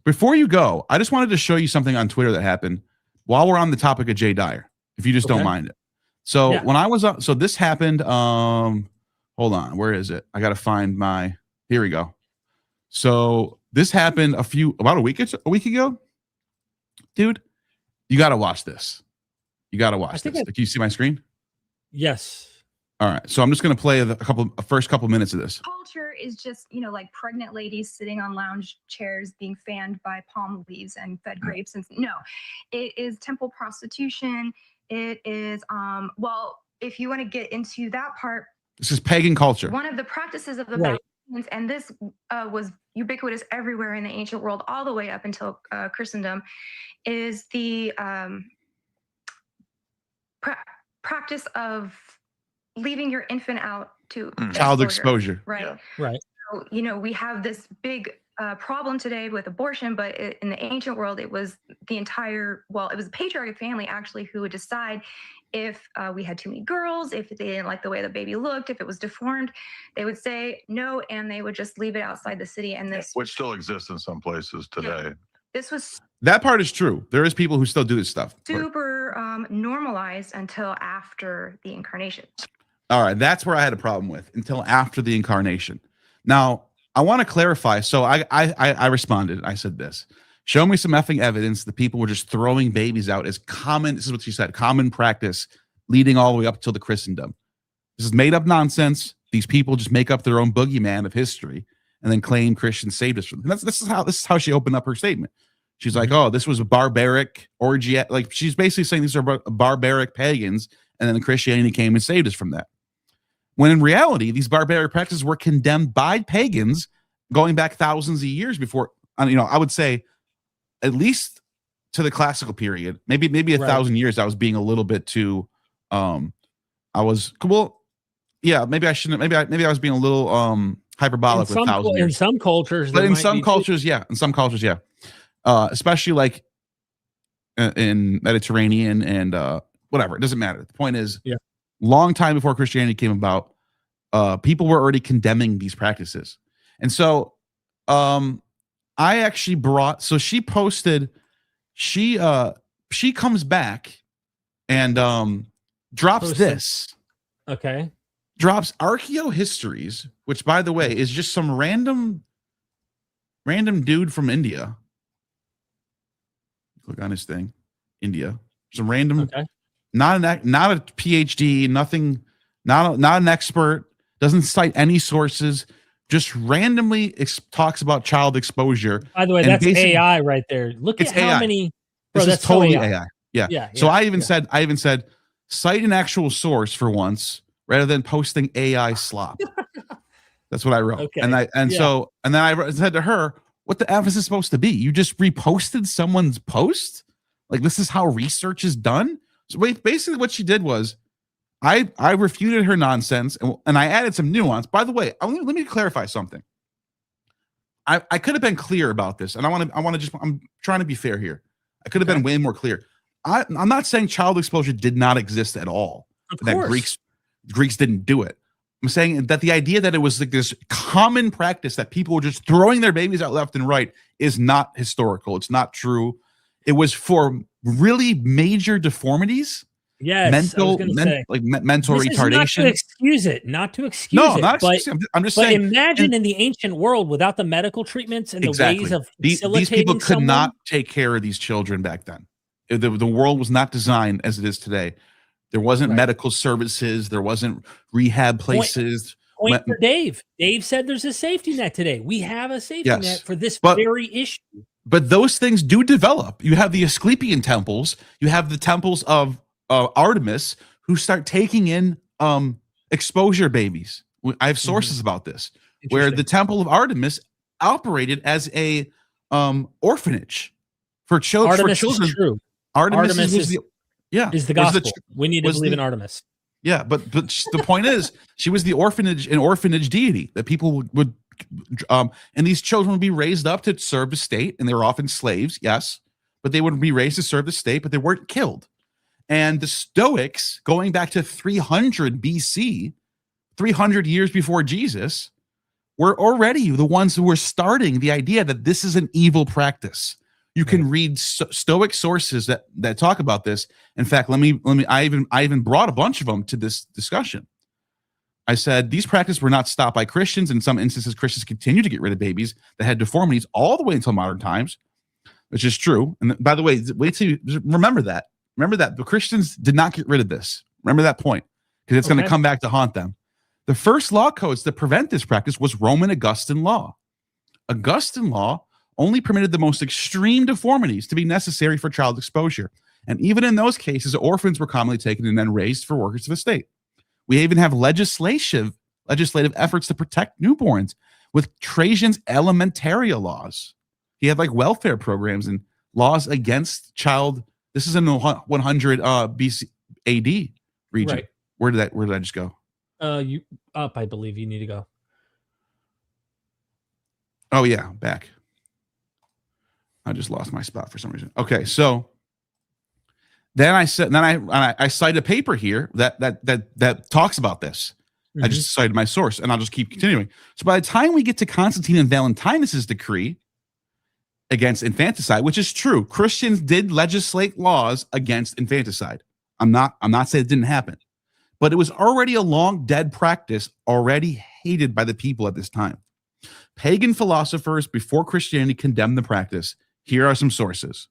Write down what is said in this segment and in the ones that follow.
Before you go, I just wanted to show you something on Twitter that happened while we're on the topic of Jay Dyer, if you just don't mind it. So when I was up, so this happened. Hold on, where is it? I gotta find my. Here we go. So this happened about a week ago, dude. You gotta watch this. You gotta watch this. Can you see my screen? Yes. All right. So I'm just gonna play the first couple minutes of this. Culture is just, like pregnant ladies sitting on lounge chairs being fanned by palm leaves and fed grapes. And no, it is temple prostitution. It is, well, if you want to get into that part, this is pagan culture. One of the practices of the Babylonians, and this was ubiquitous everywhere in the ancient world, all the way up until Christendom, is the practice of leaving your infant out to child exposure. Right. Right. So, we have this big problem today with abortion, but in the ancient world, it was the entire, it was the patriarchal family actually who would decide if we had too many girls, if they didn't like the way the baby looked, if it was deformed, they would say no, and they would just leave it outside the city. And this, which still exists in some places today. Yeah, this was that part is true. There is people who still do this stuff. Super normalized until after the incarnation. All right, that's where I had a problem with until after the incarnation. Now, I want to clarify. So I responded. I said this. Show me some effing evidence that people were just throwing babies out as common. This is what she said. Common practice leading all the way up till the Christendom. This is made up nonsense. These people just make up their own boogeyman of history and then claim Christians saved us from them. This is how she opened up her statement. She's like, oh, this was a barbaric orgy. Like she's basically saying these are barbaric pagans, and then Christianity came and saved us from that. When in reality, these barbaric practices were condemned by pagans going back thousands of years before. I would say at least to the classical period, maybe 1,000 years. I was being a little bit too. Maybe I shouldn't. Maybe I was being a little hyperbolic with 1,000 years. In some cultures, but in some cultures, yeah. Especially like in Mediterranean and whatever. It doesn't matter. The point is, long time before Christianity came about, people were already condemning these practices. And so I actually she posted, she comes back and drops this. Okay. Drops archaeohistories, which by the way is just some random dude from India. Click on his thing. India. Some random, not a PhD, nothing, not an expert, doesn't cite any sources, just randomly talks about child exposure. By the way, that's AI right there. Look at how many. Bro, this is totally AI. Yeah. So I even said, cite an actual source for once rather than posting AI slop. That's what I wrote. Okay. And then I said to her, what the F is this supposed to be? You just reposted someone's post? Like this is how research is done? So basically what she did was I refuted her nonsense and I added some nuance. By the way, let me clarify something. I could have been clear about this, and I'm trying to be fair here. I could have been way more clear. I'm not saying child exposure did not exist at all. That Greeks didn't do it. I'm saying that the idea that it was like this common practice that people were just throwing their babies out left and right is not historical. It's not true. It was for really major deformities. Yes, mental retardation. Not to excuse it. I'm just saying. Imagine in the ancient world without the medical treatments and the ways of facilitating these people could not take care of these children back then. The world was not designed as it is today. There wasn't medical services. There wasn't rehab places. Point for Dave. Dave said there's a safety net today. We have a safety net for this very issue. But those things do develop. You have the Asclepian temples. You have the temples of Artemis who start taking in exposure babies. I have sources about this, where the temple of Artemis operated as a orphanage for children. Artemis is true. Artemis is the gospel. We need to believe in Artemis. Yeah, but the point is, she was an orphanage deity that people would, and these children would be raised up to serve the state, and they were often slaves, yes, but they would be raised to serve the state, but they weren't killed. And the Stoics, going back to 300 BC, 300 years before Jesus, were already the ones who were starting the idea that this is an evil practice. You can read Stoic sources that talk about this. In fact, I even brought a bunch of them to this discussion. I said these practices were not stopped by Christians. In some instances, Christians continue to get rid of babies that had deformities all the way until modern times, which is true. And by the way, wait till you remember that. Remember that the Christians did not get rid of this. Remember that point, because it's going to come back to haunt them. The first law codes to prevent this practice was Roman Augustan law. Augustan law only permitted the most extreme deformities to be necessary for child exposure. And even in those cases, orphans were commonly taken and then raised for workers of the state. We even have legislative efforts to protect newborns with Trajan's Elementaria laws. He had like welfare programs and laws against child. This is in the 100 BC AD region. Right. Where did I just go? You up, I believe you need to go. Oh yeah, back. I just lost my spot for some reason. Okay, so then I cite a paper here that talks about this. I just cited my source, and I'll just keep continuing. So by the time we get to Constantine and Valentinus's decree against infanticide, which is true, Christians did legislate laws against infanticide. I'm not saying it didn't happen, but it was already a long dead practice, already hated by the people at this time. Pagan philosophers before Christianity condemned the practice. Here are some sources.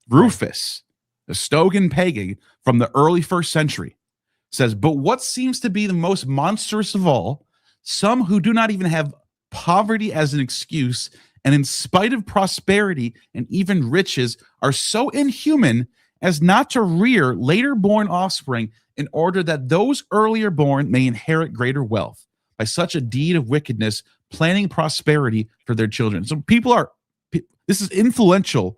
Rufus, the Stoican pagan from the early 1st century, says, but what seems to be the most monstrous of all, some who do not even have poverty as an excuse, and in spite of prosperity and even riches, are so inhuman as not to rear later born offspring in order that those earlier born may inherit greater wealth by such a deed of wickedness, planning prosperity for their children. So this is influential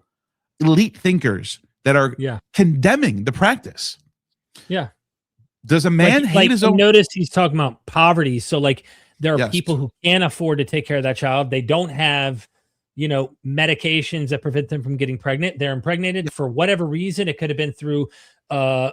elite thinkers that are condemning the practice. Yeah. Does a man hate his own? Notice he's talking about poverty. So like there are people who can't afford to take care of that child. They don't have, medications that prevent them from getting pregnant. They're impregnated for whatever reason. It could have been through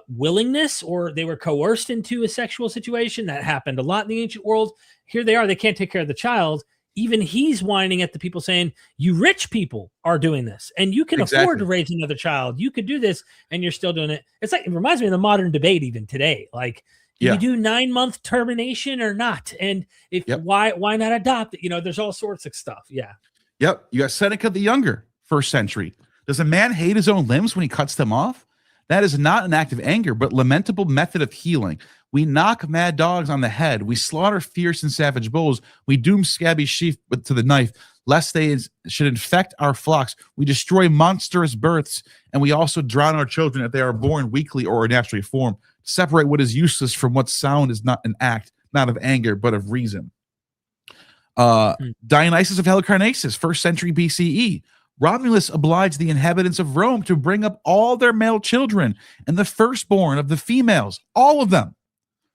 willingness, or they were coerced into a sexual situation. That happened a lot in the ancient world. Here they are. They can't take care of the child. Even he's whining at the people saying, you rich people are doing this and you can afford to raise another child. You could do this and you're still doing it. It's like, it reminds me of the modern debate even today. Like, do you do 9-month termination or not? And if why not adopt it? There's all sorts of stuff. Yeah. Yep. You got Seneca the Younger, 1st century. Does a man hate his own limbs when he cuts them off? That is not an act of anger, but lamentable method of healing. We knock mad dogs on the head. We slaughter fierce and savage bulls. We doom scabby sheep to the knife, lest they should infect our flocks. We destroy monstrous births, and we also drown our children if they are born weakly or naturally formed. Separate what is useless from what's sound is not an act, not of anger, but of reason. Dionysius of Halicarnassus, 1st century BCE. Romulus obliged the inhabitants of Rome to bring up all their male children and the firstborn of the females, all of them.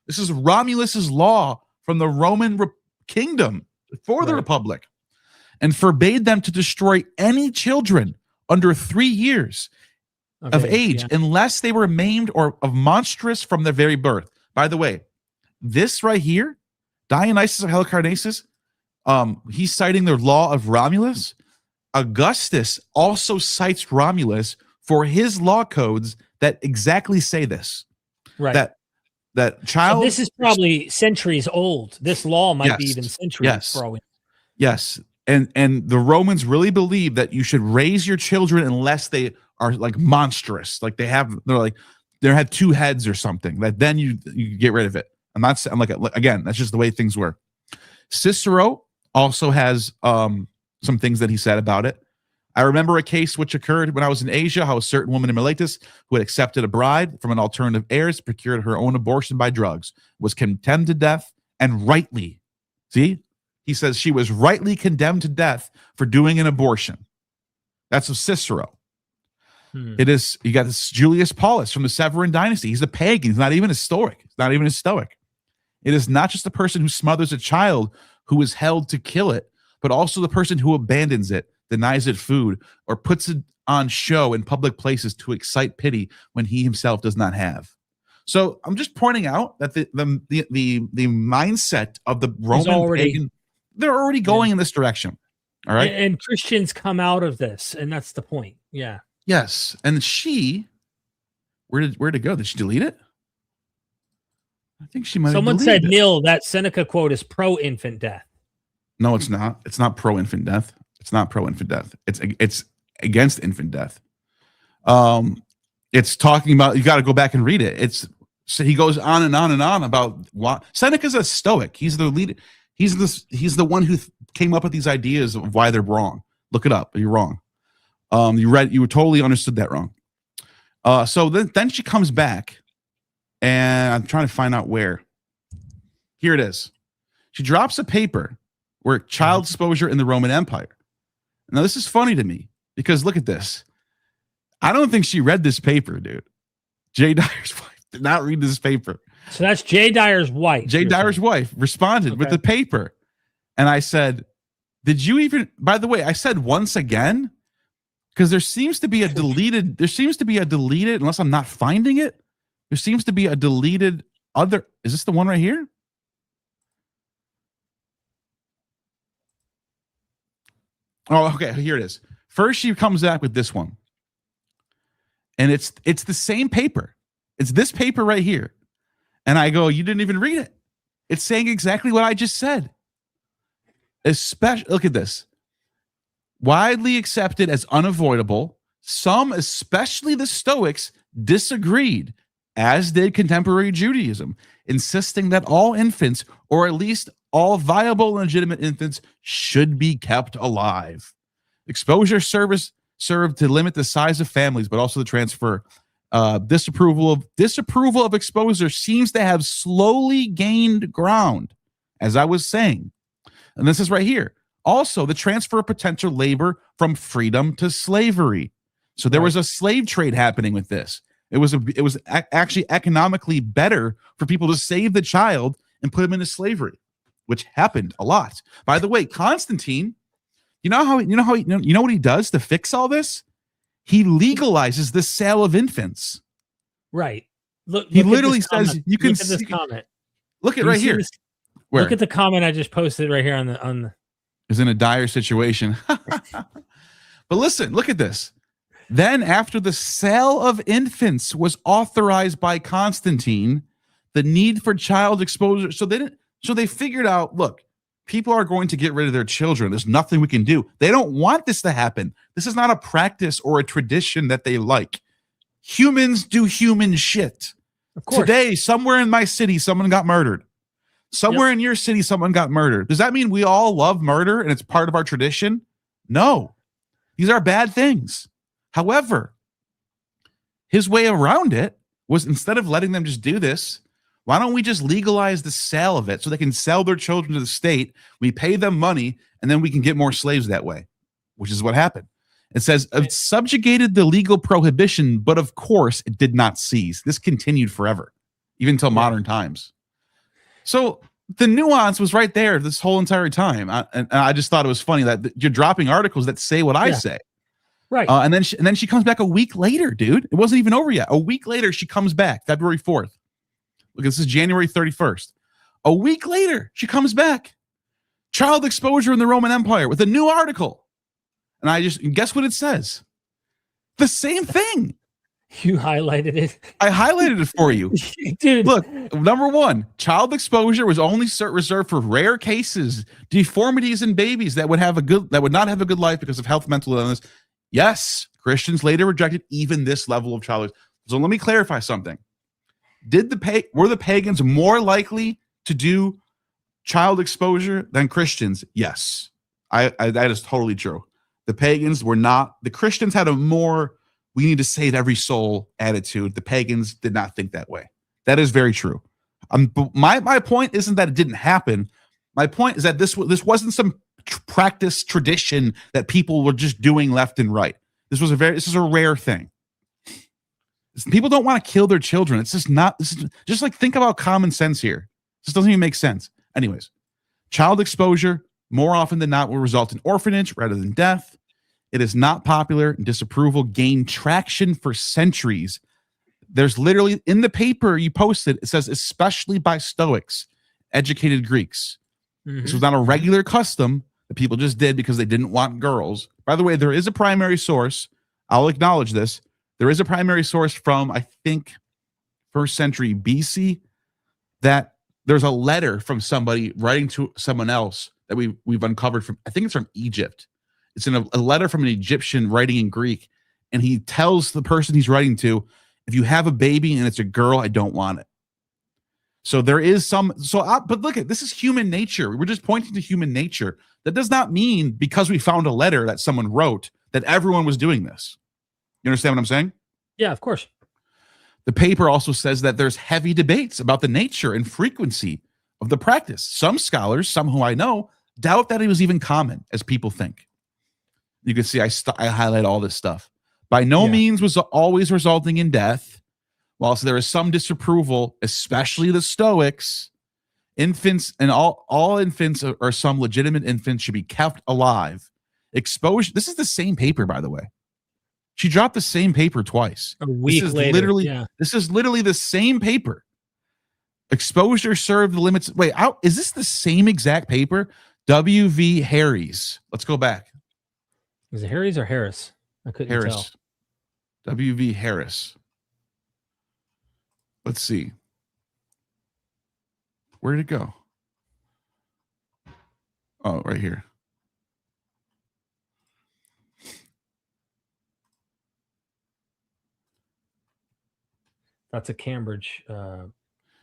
This is Romulus's law from the Roman kingdom for the Republic, and forbade them to destroy any children under 3 years of age unless they were maimed or of monstrous from their very birth. By the way, this right here, Dionysius of Halicarnassus, he's citing the law of Romulus. Augustus also cites Romulus for his law codes that exactly say this. Right. That child. So this is probably centuries old. This law might be even centuries for all we know. Yes. And the Romans really believe that you should raise your children unless they are like monstrous. Like they have 2 heads or something. That then you get rid of it. I'm like, again, that's just the way things were. Cicero also has some things that he said about it. I remember a case which occurred when I was in Asia, how a certain woman in Miletus who had accepted a bride from an alternative heirs, procured her own abortion by drugs, was condemned to death, and rightly. See? He says she was rightly condemned to death for doing an abortion. That's of Cicero. It is, you got this Julius Paulus from the Severan dynasty. He's a pagan. He's not even a Stoic. He's not even a Stoic. It is not just the person who smothers a child who is held to kill it, but also the person who abandons it, denies it food, or puts it on show in public places to excite pity when he himself does not have. So I'm just pointing out that the mindset of the Roman pagan, they're already going in this direction. All right. And Christians come out of this, and that's the point. Yeah. Yes. And where did it go? Did she delete it? I think she might. Someone said, Neal, that Seneca quote is pro-infant death. No, it's not. It's not pro-infant death. It's not pro-infant death. It's against infant death. It's talking about, you got to go back and read it. So he goes on and on and on about what Seneca's a Stoic. He's the leader. He's the one who came up with these ideas of why they're wrong. Look it up. You're wrong. You totally understood that wrong. So then she comes back, and I'm trying to find out where. Here it is. She drops a paper where child exposure in the Roman Empire. Now this is funny to me because look at this. I don't think she read this paper, dude. Jay Dyer's wife did not read this paper. So that's Jay Dyer's wife. Jay Dyer's wife responded with the paper. And I said, did you even, by the way, I said once again, because there seems to be a deleted, unless I'm not finding it, there seems to be a deleted other, is this the one right here? Oh, okay, here it is. First, she comes back with this one. And it's the same paper. It's this paper right here. And I go, you didn't even read it. It's saying exactly what I just said. Look at this. Widely accepted as unavoidable, some, especially the Stoics, disagreed, as did contemporary Judaism, insisting that all infants, or at least all viable and legitimate infants, should be kept alive. Exposure served to limit the size of families, but also the transfer. Disapproval of exposure seems to have slowly gained ground, as I was saying. And this is right here. Also, the transfer of potential labor from freedom to slavery. So there was a slave trade happening with this. It was actually economically better for people to save the child and put him into slavery, which happened a lot. By the way, Constantine, you know what he does to fix all this? He legalizes the sale of infants. Right. He literally says you can look at this comment. Look at right here. Look at the comment I just posted right here on the. Is in a dire situation. But listen, look at this. Then, after the sale of infants was authorized by Constantine, the need for child exposure. So they figured out, look, people are going to get rid of their children. There's nothing we can do. They don't want this to happen. This is not a practice or a tradition that they like. Humans do human shit. Of course. Today, somewhere in my city, someone got murdered. Somewhere in your city, someone got murdered. Does that mean we all love murder and it's part of our tradition? No. These are bad things. However, his way around it was, instead of letting them just do this, why don't we just legalize the sale of it so they can sell their children to the state? We pay them money, and then we can get more slaves that way, which is what happened. It says, it subjugated the legal prohibition, but of course it did not cease. This continued forever, even until modern times. So the nuance was right there this whole entire time. And I just thought it was funny that you're dropping articles that say what I say. Right. And then she comes back a week later, dude. It wasn't even over yet. A week later, she comes back, February 4th. Look, this is January 31st. A week later, she comes back. Child exposure in the Roman Empire with a new article. And guess what it says? The same thing. You highlighted it. I highlighted it for you. Dude. Look, number one, child exposure was only reserved for rare cases, deformities in babies that would not have a good life because of health, mental illness. Yes, Christians later rejected even this level of child. So let me clarify something. Were the pagans more likely to do child exposure than Christians? Yes, that is totally true. The pagans were not. The Christians had a more we need to save every soul attitude. The pagans did not think that way. That is very true. But my point isn't that it didn't happen. My point is that this wasn't some practice tradition that people were just doing left and right. This is a rare thing. People don't want to kill their children. It's just not. This is just like, think about common sense here. This doesn't even make sense. Anyways, child exposure more often than not will result in orphanage rather than death. It is not popular, and disapproval gained traction for centuries. There's literally, in the paper you posted, it says, especially by Stoics, educated Greeks. This was not a regular custom that people just did because they didn't want girls. By the way, there is a primary source. I'll acknowledge this. There is a primary source from, I think, 1st century BC, that there's a letter from somebody writing to someone else that we've uncovered from, I think it's from Egypt. It's in a letter from an Egyptian writing in Greek. And he tells the person he's writing to, if you have a baby and it's a girl, I don't want it. So there is some, but look this is human nature. We're just pointing to human nature. That does not mean because we found a letter that someone wrote that everyone was doing this. You understand what I'm saying? Yeah, of course. The paper also says that there's heavy debates about the nature and frequency of the practice. Some scholars, some who I know, doubt that it was even common as people think. You can see I highlight all this stuff. By no means was always resulting in death. Whilst there is some disapproval, especially the Stoics, infants and all infants or some legitimate infants should be kept alive. Exposure. This is the same paper, by the way. She dropped the same paper twice. A week later. This is literally the same paper. Exposure served the limits. Wait, is this the same exact paper? W.V. Harris. Let's go back. Is it Harris or Harris? I couldn't tell. W.V. Harris. Let's see. Where did it go? Oh, right here. That's a Cambridge.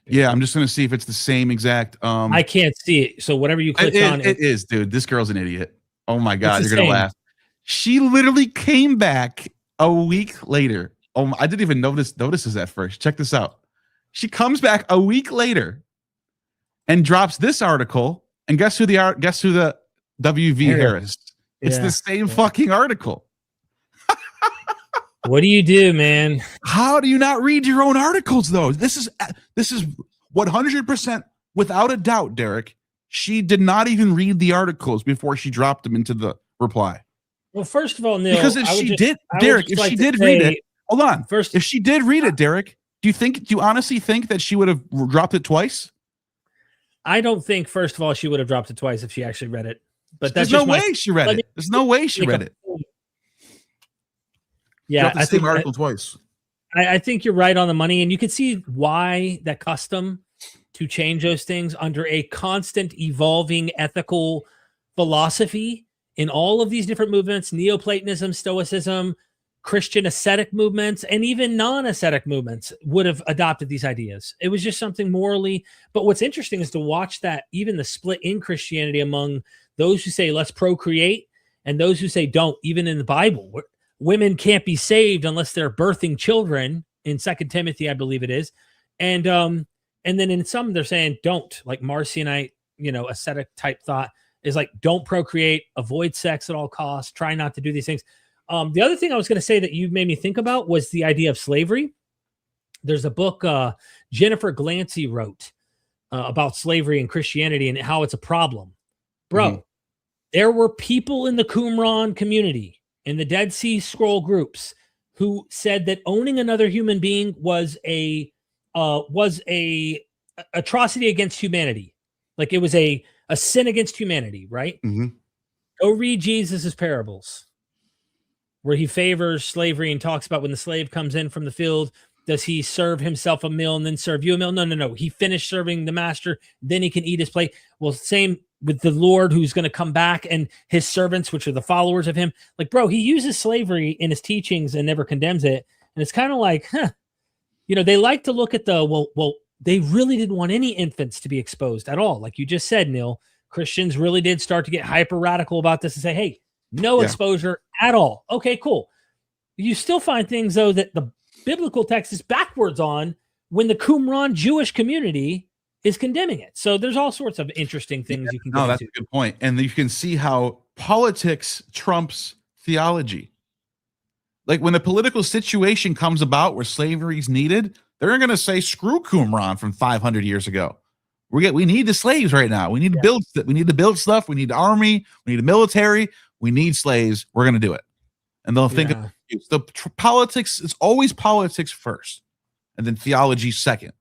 Yeah, I'm just going to see if it's the same exact. I can't see it. So whatever you click on. It is, dude. This girl's an idiot. Oh, my God. You're going to laugh. She literally came back a week later. Oh, I didn't even notice this at first. Check this out. She comes back a week later and drops this article. And guess who the W.V. Harris? It's the same fucking article. What do you do, man? How do you not read your own articles, though? This is 100% without a doubt, Derek. She did not even read the articles before she dropped them into the reply. Well, first of all, Neal, because if she did read it, hold on. If she did read it, Derek, do you honestly think that she would have dropped it twice? I don't think, first of all, she would have dropped it twice if she actually read it. But there's no way she read it. There's no way she read it. Yeah, the same article twice. I think you're right on the money, and you can see why that custom to change those things under a constant evolving ethical philosophy in all of these different movements, Neoplatonism, Stoicism, Christian ascetic movements, and even non-ascetic movements would have adopted these ideas. It was just something morally. But what's interesting is to watch that even the split in Christianity among those who say let's procreate and those who say don't, even in the Bible. Women can't be saved unless they're birthing children in 2 Timothy, I believe it is. And then in some, they're saying don't, like Marcionite, ascetic type thought is like, don't procreate, avoid sex at all costs, try not to do these things. The other thing I was going to say that you made me think about was the idea of slavery. There's a book Jennifer Glancy wrote about slavery and Christianity and how it's a problem. Bro, there were people in the Qumran community, in the Dead Sea Scroll groups, who said that owning another human being was a atrocity against humanity. Like it was a sin against humanity, right? Go read Jesus's parables, where he favors slavery and talks about when the slave comes in from the field, does he serve himself a meal and then serve you a meal? No. He finished serving the master, then he can eat his plate. Well, same with the Lord who's going to come back and his servants, which are the followers of him. Like, bro, he uses slavery in his teachings and never condemns it. And it's kind of like, they like to look at well, they really didn't want any infants to be exposed at all. Like you just said, Neal, Christians really did start to get hyper radical about this and say, hey, no exposure at all. Okay, cool. You still find things, though, that the biblical text is backwards on when the Qumran Jewish community is condemning it. So there's all sorts of interesting things you can go into. That's a good point. And you can see how politics trumps theology. Like when the political situation comes about where slavery is needed, they're going to say, screw Qumran from 500 years ago. We need the slaves right now. We need to build stuff. We need the army. We need the military. We need slaves. We're going to do it. And they'll think of politics. It's always politics first and then theology second.